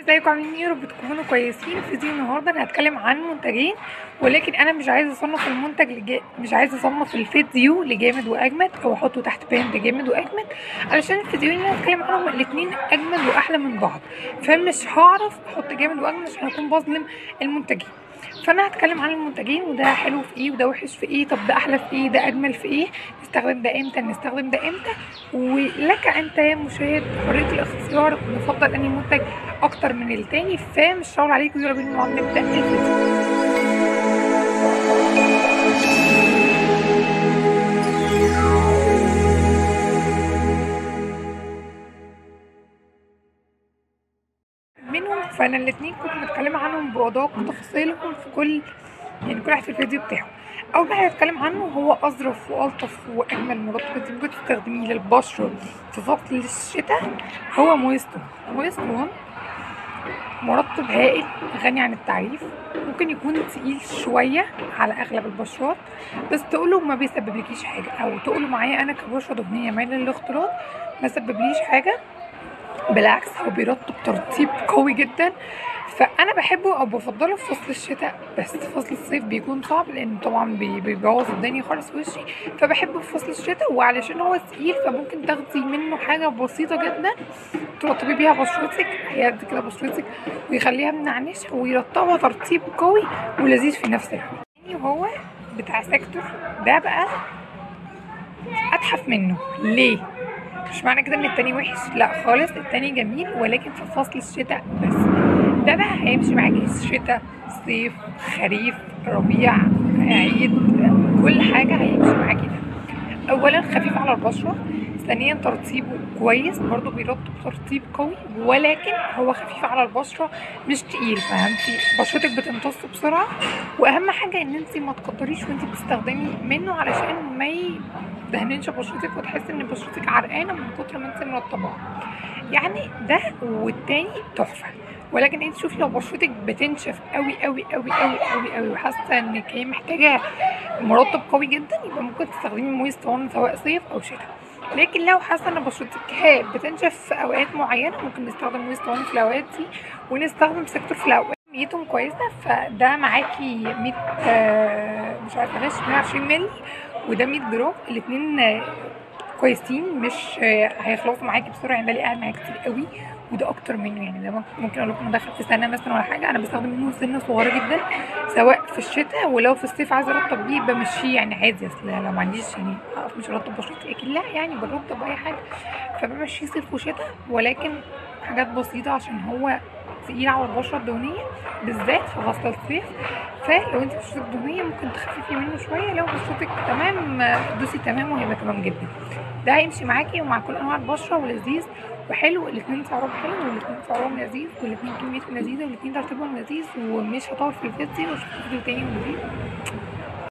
ازيكم عاملين ايه؟ رب تكونوا كويسين. في فيديو النهارده انا هتكلم عن منتجين، ولكن انا مش عايزه اصنف مش عايزه اصنف الفيديو لجامد واجمد او احطه تحت باند جامد واجمد، علشان الفيديوهين اللي هتكلم عنهم الاتنين اجمد واحلى من بعض، فمش هعرف احط جامد واجمد عشان هكون بظلم المنتجين. فانا هتكلم عن المنتجين، وده حلو في ايه وده وحش في ايه، طب ده احلى في ايه، ده اجمل في ايه، نستخدم ده امتى نستخدم ده امتى. ولك انت يا مشاهد حريه الاختيار، نفضل انهي منتج اكتر من التاني. فمش هقول عليكم، يلا بينا نبدا الفيديو. منهم فانا الاتنين كنت متكلمه عنهم بادق تفاصيلهم في كل واحد في الفيديو بتاعه. اول حاجه هتكلم عنه هو اظرف والطف واجمل مرطب انت ممكن تستخدميه للبشره في فصل الشتاء، هو مويستون. مرطب هائل غني عن التعريف، ممكن يكون تقيل شويه على اغلب البشرات، بس تقوله ما بيسببلكيش حاجه، او تقوله معايا انا كبشره دهنيه مايله للاختلاط ما سببليش حاجه، بالعكس هو بيرطب ترطيب قوي جدا. فانا بحبه او بفضله في فصل الشتاء، بس في فصل الصيف بيكون صعب لان طبعا بيبوظ الدنيا خالص في وشي. فبحبه في فصل الشتاء، وعلشان هو تقيل فممكن تاخدي منه حاجه بسيطه جدا ترطبي بيها بشرتك، هيهدي كده بشرتك ويخليها منعنشه ويرطبها ترطيب قوي ولذيذ في نفس الوقت. وهو بتاع سيكتور ده بقى اتحف منه ليه؟ مش معنى كده ان التاني وحش، لا خالص، التاني جميل ولكن في فصل الشتاء بس. ده بقى هيمشي معاكي شتاء صيف خريف ربيع عيد، كل حاجه هيمشي معاكي. ده اولا خفيف على البشره، ثانيا ترطيبه كويس برضو بيرطب ترطيب قوي، ولكن هو خفيف على البشره مش تقيل، فهمتي بشرتك بتمتص بسرعه. واهم حاجه ان انت ما تقدريش وانت بتستخدمي منه علشان ما يدهننش بشرتك وتحسي ان بشرتك عرقانه من كتر ما انت مرطباها. يعني ده والتاني تحفه، ولكن انت شوفي لو بشرتك بتنشف قوي قوي قوي قوي قوي قوي وحاسه انك هي محتاجه مرطب قوي جدا، يبقى ممكن تستخدمي مويستون سواء صيف او شتاء. لكن لو حاسه ان بشرتك بتنشف في اوقات معينه ممكن نستخدم مويستون في الاوقات دي، ونستخدم سيكتور في الاوقات كميتهم كويسه. فده معاكي 100 مش عارفه 120 مللي، وده 100 جرام، الاثنين كويسين، مش هيخلصوا معاكي بسرعه، يعني ده اللي قاعد معايا كتير قوي، وده اكتر منه. يعني ده ممكن اقول لكم داخل في سنه مثلا ولا حاجه، انا بستخدم منه سنه صغيره جدا سواء في الشتاء، ولو في الصيف عايزه ارطب بيه بمشيه يعني عادي، اصل لو ما عنديش يعني اقف مش ارطب بشرتي اكيد لا، يعني برطب اي حاجه، فبمشيه صيف وشتاء، ولكن حاجات بسيطه عشان هو تقيل على البشره الدهنيه بالذات في فصل الصيف. فلو انت بشرتك دهنيه ممكن تخففي منه شويه، لو بشرتك تمام دوسي تمام وهيبقى تمام جدا. ده هيمشي معاكي ومع كل انواع البشره ولذيذ وحلو، الاثنين سعرهم حلو والاثنين سعرهم لذيذ والاثنين كميتهم لذيذه والاثنين ترتيبهم لذيذ، ومش هطول في الفيديو، واشوفكم فيديو تاني ولذيذ.